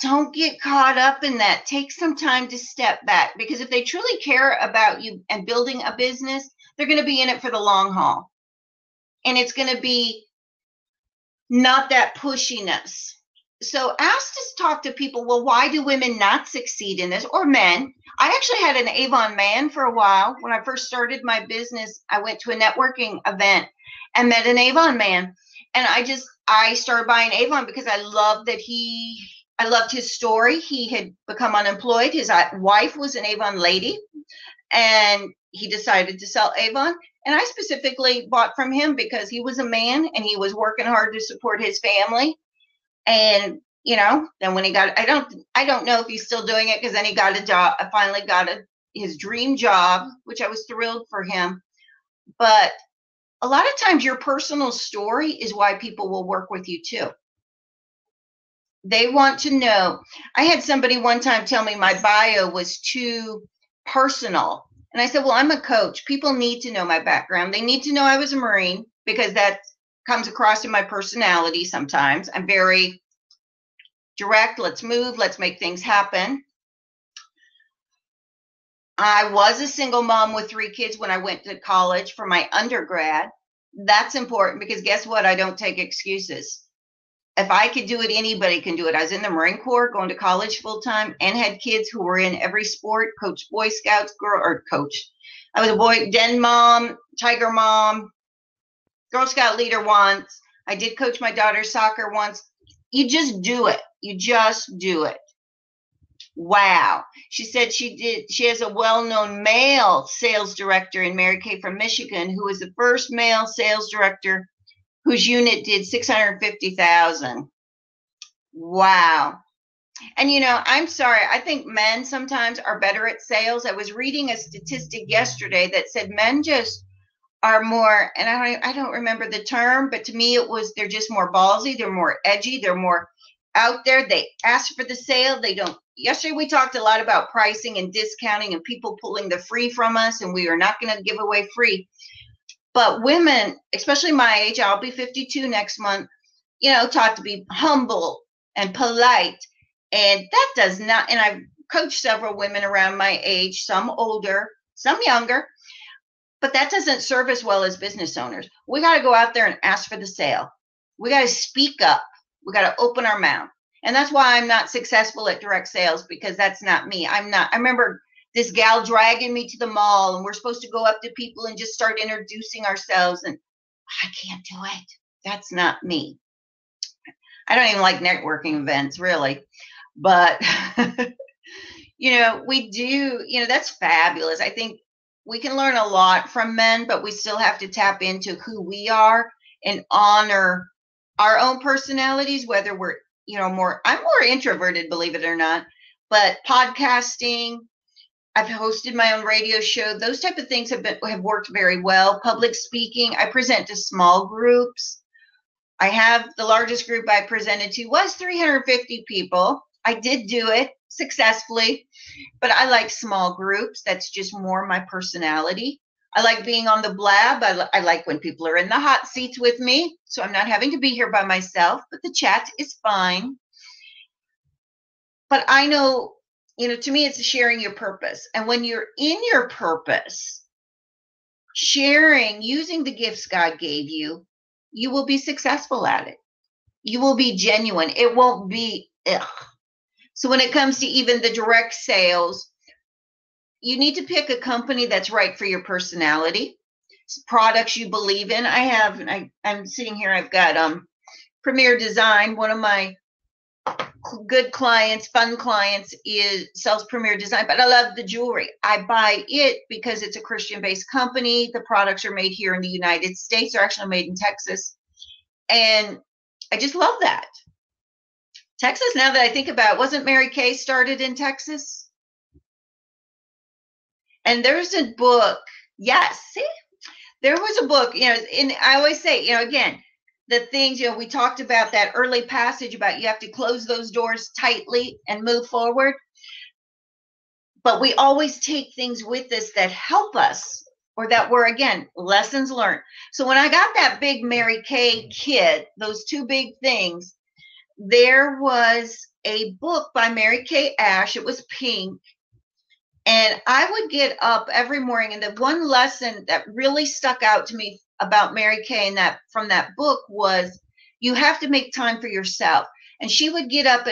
don't get caught up in that. Take some time to step back, because if they truly care about you and building a business, they're going to be in it for the long haul. And it's going to be not that pushiness. So ask to talk to people, well, why do women not succeed in this, or men? I actually had an Avon man for a while. When I first started my business, I went to a networking event and met an Avon man. And I started buying Avon because I loved his story. He had become unemployed. His wife was an Avon lady, and he decided to sell Avon. And I specifically bought from him because he was a man and he was working hard to support his family. And, then when he got, I don't know if he's still doing it, because then he got a job. I finally got his dream job, which I was thrilled for him. But a lot of times your personal story is why people will work with you too. They want to know. I had somebody one time tell me my bio was too personal. And I said, well, I'm a coach. People need to know my background. They need to know I was a Marine, because that comes across in my personality sometimes. I'm very direct. Let's move. Let's make things happen. I was a single mom with 3 kids when I went to college for my undergrad. That's important, because guess what? I don't take excuses. If I could do it, anybody can do it. I was in the Marine Corps, going to college full time, and had kids who were in every sport, coached Boy Scouts, I was a boy, den mom, tiger mom, Girl Scout leader once. I did coach my daughter's soccer once. You just do it. You just do it. Wow. She said she has a well-known male sales director in Mary Kay from Michigan, who was the first male sales director whose unit did 650,000. Wow. And I'm sorry, I think men sometimes are better at sales. I was reading a statistic yesterday that said men just are more, and I don't remember the term, but to me it was, they're just more ballsy, they're more edgy, they're more out there. They ask for the sale. They don't. Yesterday we talked a lot about pricing and discounting and people pulling the free from us, and we are not going to give away free. But women, especially my age, I'll be 52 next month, taught to be humble and polite. And that does not, and I've coached several women around my age, some older, some younger, but that doesn't serve as well as business owners. We got to go out there and ask for the sale. We got to speak up. We got to open our mouth. And that's why I'm not successful at direct sales, because that's not me. I remember this gal dragging me to the mall, and we're supposed to go up to people and just start introducing ourselves. And I can't do it. That's not me. I don't even like networking events, really. But, we do, that's fabulous. I think we can learn a lot from men, but we still have to tap into who we are and honor our own personalities, whether we're, I'm more introverted, believe it or not, but podcasting, I've hosted my own radio show. Those type of things have worked very well. Public speaking, I present to small groups. I have the largest group I presented to was 350 people. I did do it successfully, but I like small groups. That's just more my personality. I like being on the blab. I like when people are in the hot seats with me, so I'm not having to be here by myself, but the chat is fine. But I know, to me, it's sharing your purpose. And when you're in your purpose, sharing, using the gifts God gave you, you will be successful at it. You will be genuine. It won't be, ugh. So when it comes to even the direct sales, you need to pick a company that's right for your personality, products you believe in. I'm sitting here, I've got Premier Design. One of my good clients, fun clients, sells Premier Design, but I love the jewelry. I buy it because it's a Christian-based company. The products are made here in the United States. They're actually made in Texas. And I just love that. Texas, now that I think about it, wasn't Mary Kay started in Texas? And there's a book. Yes, see? There was a book, and I always say, again, the things, we talked about that early passage about you have to close those doors tightly and move forward. But we always take things with us that help us, or that were, again, lessons learned. So when I got that big Mary Kay kit, those two big things, there was a book by Mary Kay Ash. It was pink. And I would get up every morning, and the one lesson that really stuck out to me about Mary Kay and that from that book was you have to make time for yourself. And she would get up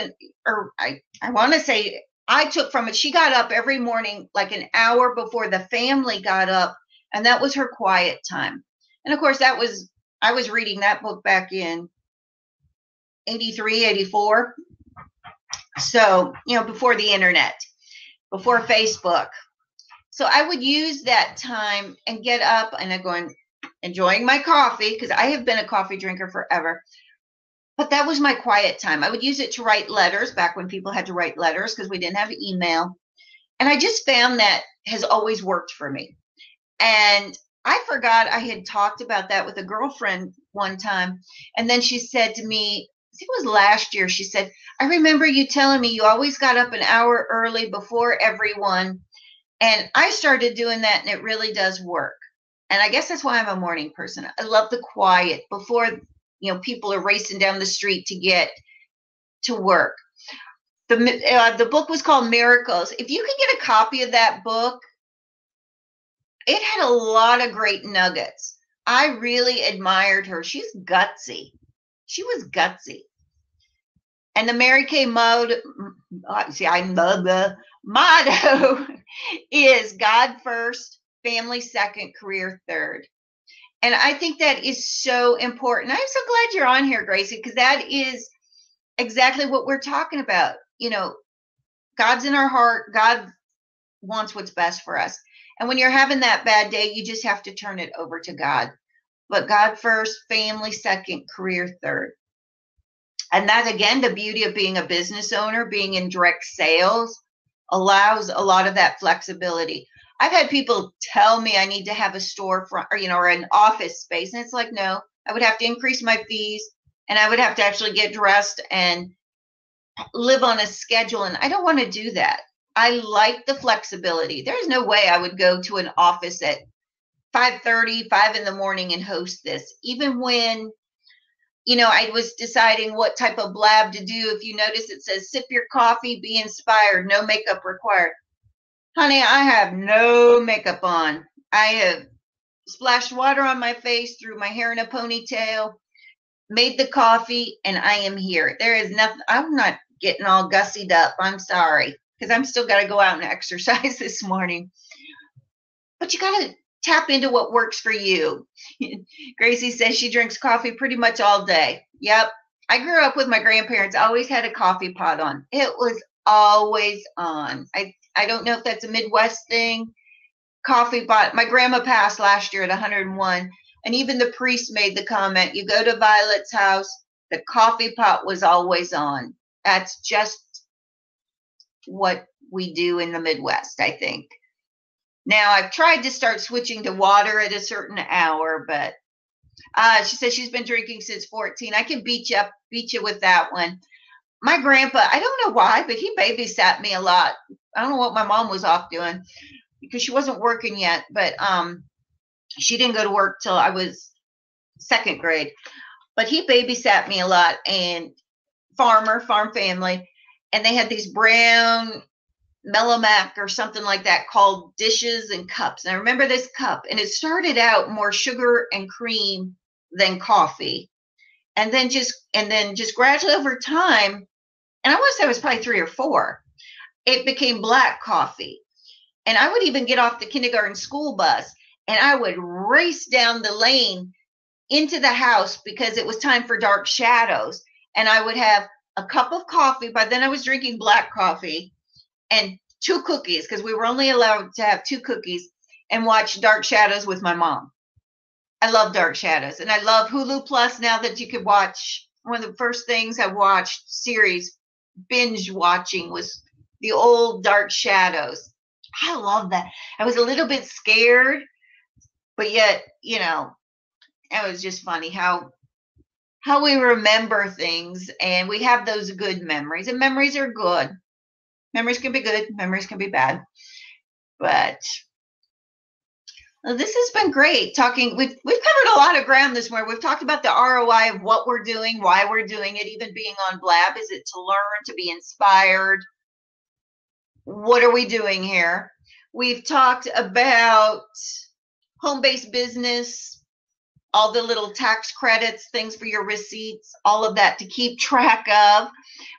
I want to say I took from it, she got up every morning like an hour before the family got up, and that was her quiet time. And of course, I was reading that book back in 83, 84. So, before the internet, before Facebook. So I would use that time and get up and I'm going, enjoying my coffee, because I have been a coffee drinker forever. But that was my quiet time. I would use it to write letters back when people had to write letters because we didn't have email. And I just found that has always worked for me. And I forgot I had talked about that with a girlfriend one time. And then she said to me, I think it was last year, she said, I remember you telling me you always got up an hour early before everyone. And I started doing that, and it really does work. And I guess that's why I'm a morning person. I love the quiet before, people are racing down the street to get to work. The book was called Miracles. If you can get a copy of that book, it had a lot of great nuggets. I really admired her. She's gutsy. She was gutsy. And the Mary Kay motto is God first, family second, career third. And I think that is so important. I'm so glad you're on here, Gracie, because that is exactly what we're talking about. God's in our heart. God wants what's best for us. And when you're having that bad day, you just have to turn it over to God. But God first, family second, career third. And that, again, the beauty of being a business owner, being in direct sales, allows a lot of that flexibility. I've had people tell me I need to have a storefront or an office space. And it's like, no, I would have to increase my fees, and I would have to actually get dressed and live on a schedule. And I don't want to do that. I like the flexibility. There's no way I would go to an office at 5:30, 5 in the morning and host this. Even when, I was deciding what type of blab to do. If you notice, it says, sip your coffee, be inspired, no makeup required. Honey, I have no makeup on. I have splashed water on my face, threw my hair in a ponytail, made the coffee, and I am here. There is nothing. I'm not getting all gussied up. I'm sorry, because I'm still got to go out and exercise this morning. But you got to tap into what works for you. Gracie says she drinks coffee pretty much all day. Yep. I grew up with my grandparents, always had a coffee pot on. It was always on. I don't know if that's a Midwest thing. Coffee pot. My grandma passed last year at 101. And even the priest made the comment, you go to Violet's house, the coffee pot was always on. That's just what we do in the Midwest, I think. Now, I've tried to start switching to water at a certain hour, but she says she's been drinking since 14. I can beat you with that one. My grandpa, I don't know why, but he babysat me a lot. I don't know what my mom was off doing because she wasn't working yet, but she didn't go to work till I was second grade. But he babysat me a lot, and farm family, and they had these brown Melomac or something like that called Dishes and Cups. And I remember this cup, and it started out more sugar and cream than coffee. And then just gradually over time, and I want to say it was probably 3 or 4, it became black coffee. And I would even get off the kindergarten school bus and I would race down the lane into the house because it was time for dark shadows. And I would have a cup of coffee. By then I was drinking black coffee and 2 cookies, because we were only allowed to have 2 cookies, and watch Dark Shadows with my mom. I love Dark Shadows, and I love Hulu Plus now that you could watch. One of the first things I watched series binge watching was the old Dark Shadows. I love that. I was a little bit scared, but yet, you know, it was just funny how we remember things, and we have those good memories, and memories are good. Memories can be good, memories can be bad. But this has been great talking. We've covered a lot of ground this morning. We've talked about the ROI of what we're doing, why we're doing it, even being on Blab. Is it to learn, to be inspired? What are we doing here? We've talked about home-based business, all the little tax credits, things for your receipts, all of that to keep track of.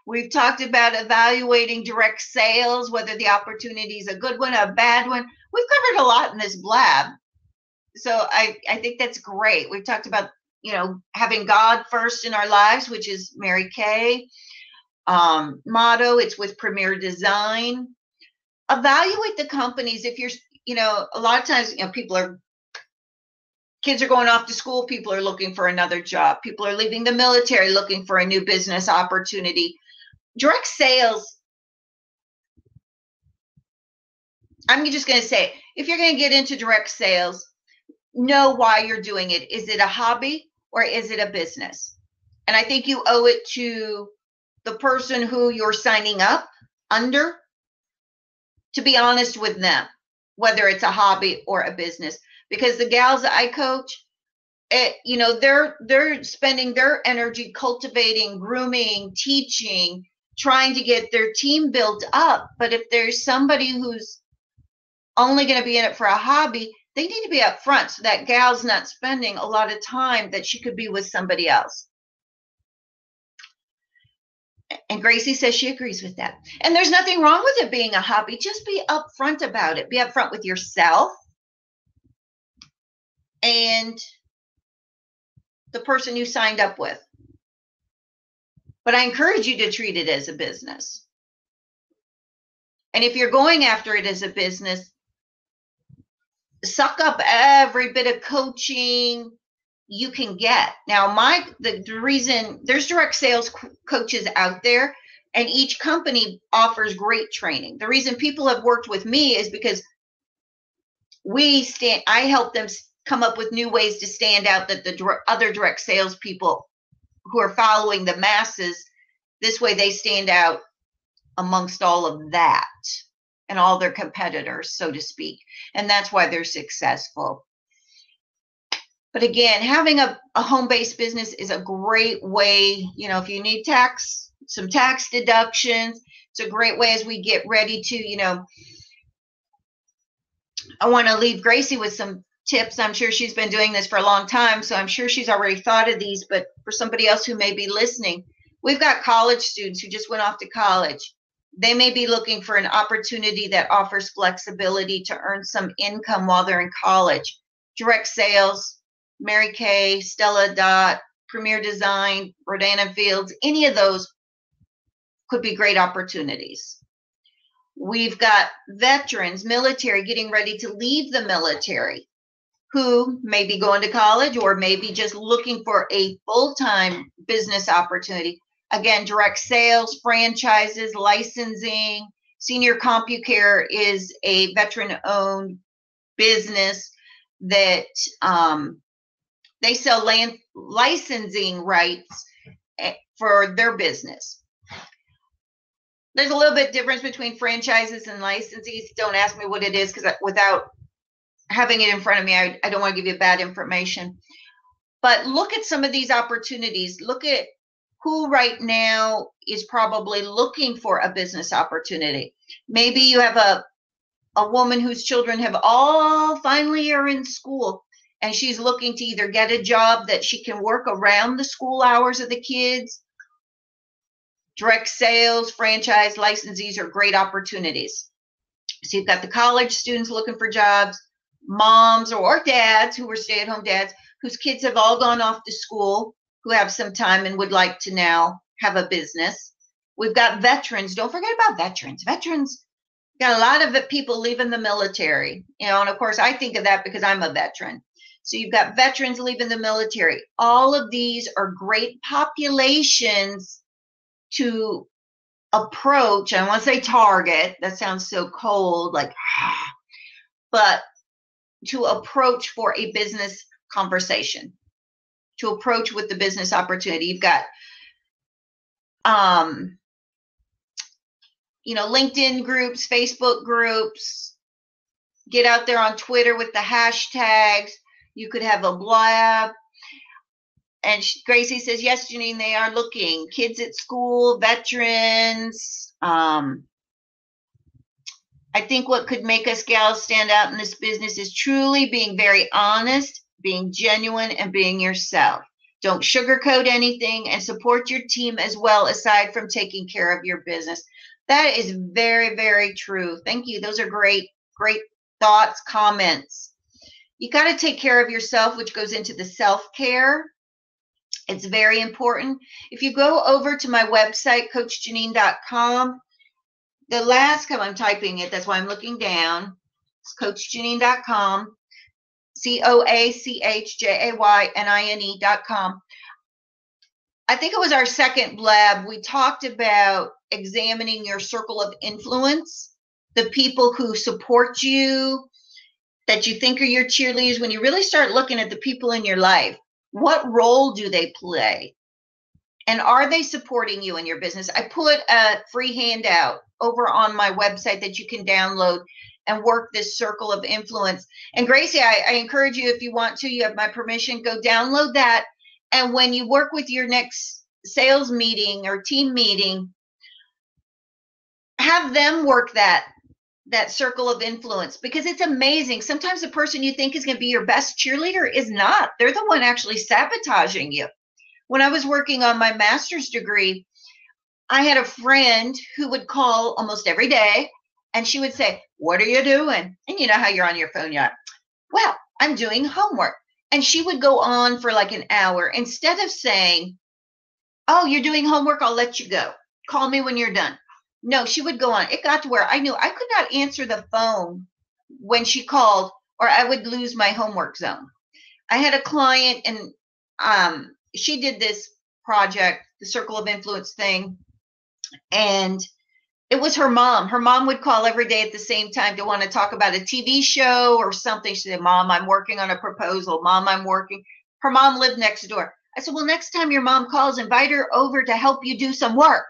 We've talked about evaluating direct sales, whether the opportunity is a good one, a bad one. We've covered a lot in this Blab. So I think that's great. We've talked about, you know, having God first in our lives, which is Mary Kay. Moto, it's with Premier Design. Evaluate the companies. If you're, you know, a lot of times, you know, kids are going off to school, people are looking for another job. People are leaving the military looking for a new business opportunity. Direct sales, I'm just going to say, if you're going to get into direct sales, know why you're doing it. Is it a hobby or is it a business? And I think you owe it to the person who you're signing up under to be honest with them, whether it's a hobby or a business. Because the gals that I coach, you know, they're spending their energy cultivating, grooming, teaching, trying to get their team built up. But if there's somebody who's only going to be in it for a hobby, they need to be up front so that gal's not spending a lot of time that she could be with somebody else. And Gracie says she agrees with that. And there's nothing wrong with it being a hobby. Just be upfront about it. Be upfront with yourself and the person you signed up with. But I encourage you to treat it as a business. And if you're going after it as a business, suck up every bit of coaching you can get. Now, the reason there's direct sales coaches out there, and each company offers great training. The reason people have worked with me is because I help them come up with new ways to stand out that the other direct sales people who are following the masses, this way they stand out amongst all of that and all their competitors, so to speak. And that's why they're successful. But again, having a home-based business is a great way, you know, if you need some tax deductions, it's a great way as we get ready to, you know, I want to leave Gracie with some tips. I'm sure she's been doing this for a long time, so I'm sure she's already thought of these, but for somebody else who may be listening, we've got college students who just went off to college. They may be looking for an opportunity that offers flexibility to earn some income while they're in college. Direct sales, Mary Kay, Stella Dot, Premier Design, Rodan & Fields, any of those could be great opportunities. We've got veterans, military, getting ready to leave the military, who may be going to college or maybe just looking for a full-time business opportunity. Again, direct sales, franchises, licensing. Senior CompuCare is a veteran-owned business that they sell land licensing rights for their business. There's a little bit difference between franchises and licensees. Don't ask me what it is, because without having it in front of me, I don't want to give you bad information. But look at some of these opportunities. Look at who right now is probably looking for a business opportunity. Maybe you have a woman whose children have all finally are in school, and she's looking to either get a job that she can work around the school hours of the kids. Direct sales, franchise, licensees are great opportunities. So you've got the college students looking for jobs, moms or dads who are stay-at-home dads whose kids have all gone off to school, who have some time and would like to now have a business. We've got veterans. Don't forget about veterans. Veterans, got a lot of people leaving the military, and of course I think of that because I'm a veteran. So you've got veterans leaving the military. All of these are great populations to approach. I want to say target. That sounds so cold, like, but to approach for a business conversation, to approach with the business opportunity. You've got, LinkedIn groups, Facebook groups. Get out there on Twitter with the hashtags. You could have a blab. And Gracie says, yes, Jaynine, they are looking. Kids at school, veterans. I think what could make us gals stand out in this business is truly being very honest, being genuine, and being yourself. Don't sugarcoat anything, and support your team as well, aside from taking care of your business. That is very, very true. Thank you. Those are great, great thoughts, comments. You got to take care of yourself, which goes into the self-care. It's very important. If you go over to my website, coachjaynine.com, the last time I'm typing it, that's why I'm looking down. It's coachjaynine.com, coachjaynine.com. I think it was our second blab. We talked about examining your circle of influence, the people who support you, that you think are your cheerleaders. When you really start looking at the people in your life, what role do they play? And are they supporting you in your business? I put a free handout over on my website that you can download and work this circle of influence. And Gracie, I encourage you, if you want to, you have my permission, go download that. And when you work with your next sales meeting or team meeting, have them work that circle of influence, because it's amazing. Sometimes the person you think is going to be your best cheerleader is not. They're the one actually sabotaging you. When I was working on my master's degree, I had a friend who would call almost every day, and she would say, what are you doing? And you know how you're on your phone, you're like, well, I'm doing homework. And she would go on for like an hour. Instead of saying, oh, you're doing homework, I'll let you go. Call me when you're done. No, she would go on. It got to where I knew I could not answer the phone when she called, or I would lose my homework zone. I had a client, and she did this project, the Circle of Influence thing, and it was her mom. Her mom would call every day at the same time to want to talk about a TV show or something. She said, Mom, I'm working on a proposal. Mom, I'm working. Her mom lived next door. I said, well, next time your mom calls, invite her over to help you do some work.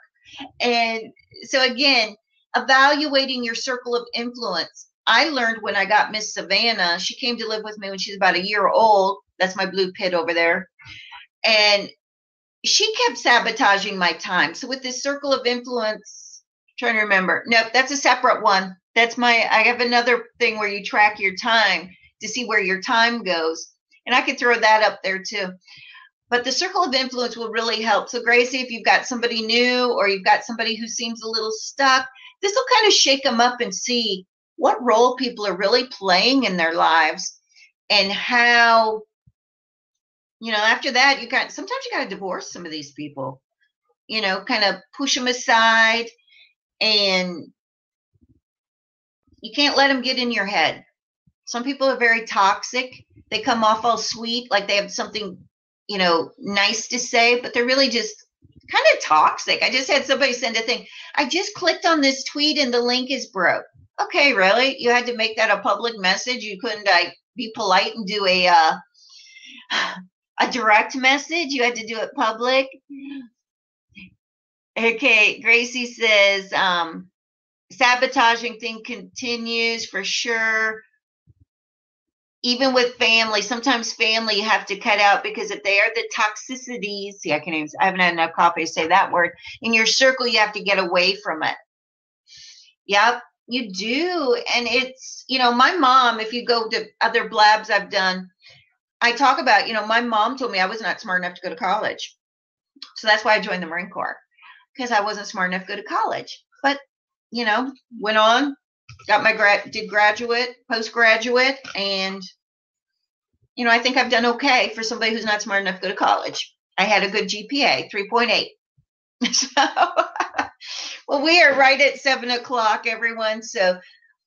And so again, evaluating your circle of influence. I learned when I got Miss Savannah, she came to live with me when she was about a year old. That's my blue pit over there. And she kept sabotaging my time. So with this circle of influence, trying to remember. Nope, that's a separate one. I have another thing where you track your time to see where your time goes. And I could throw that up there too. But the circle of influence will really help. So Gracie, if you've got somebody new or you've got somebody who seems a little stuck, this will kind of shake them up and see what role people are really playing in their lives, and how, after that, sometimes you got to divorce some of these people, kind of push them aside, and you can't let them get in your head. Some people are very toxic. They come off all sweet, like they have something nice to say, but they're really just kind of toxic. I just had somebody send a thing. I just clicked on this tweet and the link is broke. Okay, really? You had to make that a public message? You couldn't be polite and do a direct message? You had to do it public? Okay, Gracie says, sabotaging thing continues for sure. even with family, sometimes family you have to cut out because if they are the toxicities, see, I haven't had enough coffee to say that word, in your circle, you have to get away from it. Yep, you do. And it's, my mom, if you go to other blabs I've done, I talk about, my mom told me I was not smart enough to go to college. So that's why I joined the Marine Corps, because I wasn't smart enough to go to college. But, went on, got my did graduate, postgraduate, and, I think I've done okay for somebody who's not smart enough to go to college. I had a good GPA, 3.8. So, well, we are right at 7 o'clock, everyone. So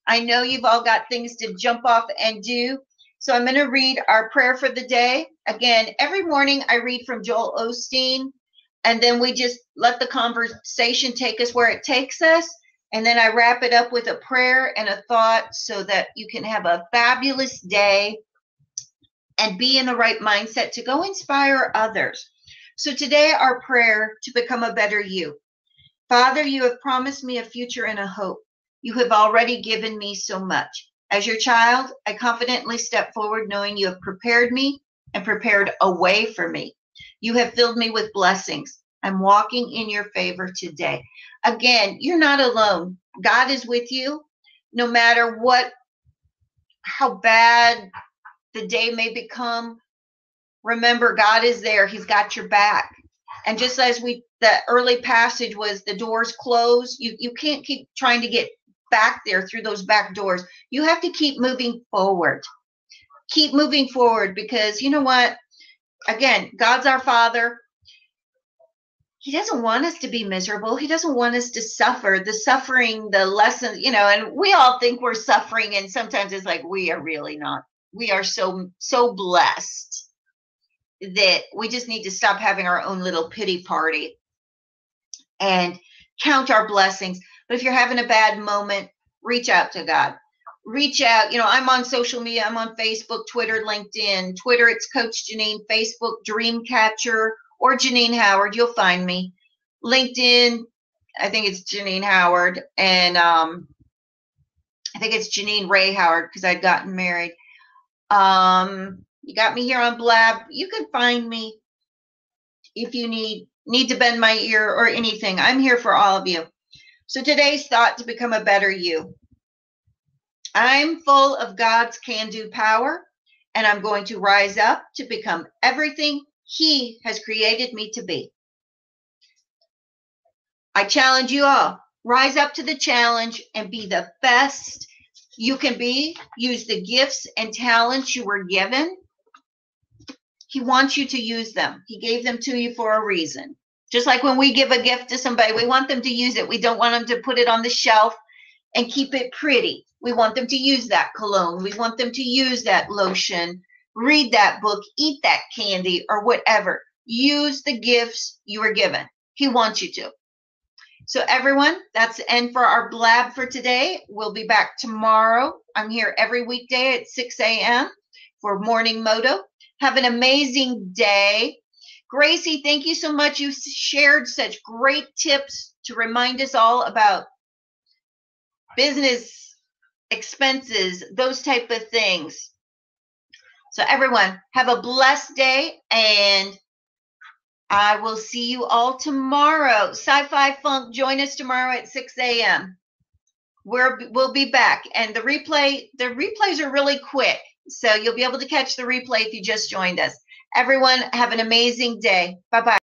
I know you've all got things to jump off and do. So I'm going to read our prayer for the day. Again, every morning I read from Joel Osteen, and then we just let the conversation take us where it takes us. And then I wrap it up with a prayer and a thought so that you can have a fabulous day and be in the right mindset to go inspire others. So today our prayer to become a better you. Father, you have promised me a future and a hope. You have already given me so much. As your child, I confidently step forward knowing you have prepared me and prepared a way for me. You have filled me with blessings. I'm walking in your favor today. Again, you're not alone. God is with you. No matter how bad the day may become, remember, God is there. He's got your back. And just as the early passage was, the doors closed, you can't keep trying to get back there through those back doors. You have to keep moving forward. Keep moving forward, because you know what? Again, God's our Father. He doesn't want us to be miserable. He doesn't want us to suffer. The suffering, the lessons, and we all think we're suffering, and sometimes it's like we are really not. We are so blessed that we just need to stop having our own little pity party and count our blessings. But if you're having a bad moment, reach out to God. Reach out. I'm on social media. I'm on Facebook, Twitter, LinkedIn. Twitter, it's Coach Jaynine. Facebook, Dreamcatcher or Jaynine Howard. You'll find me. LinkedIn, I think it's Jaynine Howard. And I think it's Jaynine Ray Howard, because I'd gotten married. You got me here on Blab. You can find me if you need to bend my ear or anything. I'm here for all of you. So today's thought to become a better you. I'm full of God's can-do power, and I'm going to rise up to become everything He has created me to be. I challenge you all. Rise up to the challenge and be the best you can be. Use the gifts and talents you were given. He wants you to use them. He gave them to you for a reason. Just like when we give a gift to somebody, we want them to use it. We don't want them to put it on the shelf and keep it pretty. We want them to use that cologne. We want them to use that lotion, read that book, eat that candy, or whatever. Use the gifts you were given. He wants you to. So everyone, that's the end for our blab for today. We'll be back tomorrow. I'm here every weekday at 6 a.m. for Morning Moto. Have an amazing day. Gracie, thank you so much. You shared such great tips to remind us all about business expenses, those type of things. So everyone, have a blessed day, and I will see you all tomorrow. Sci-Fi Funk, join us tomorrow at 6 a.m. We'll be back, and the replays are really quick, so you'll be able to catch the replay if you just joined us. Everyone, have an amazing day. Bye-bye.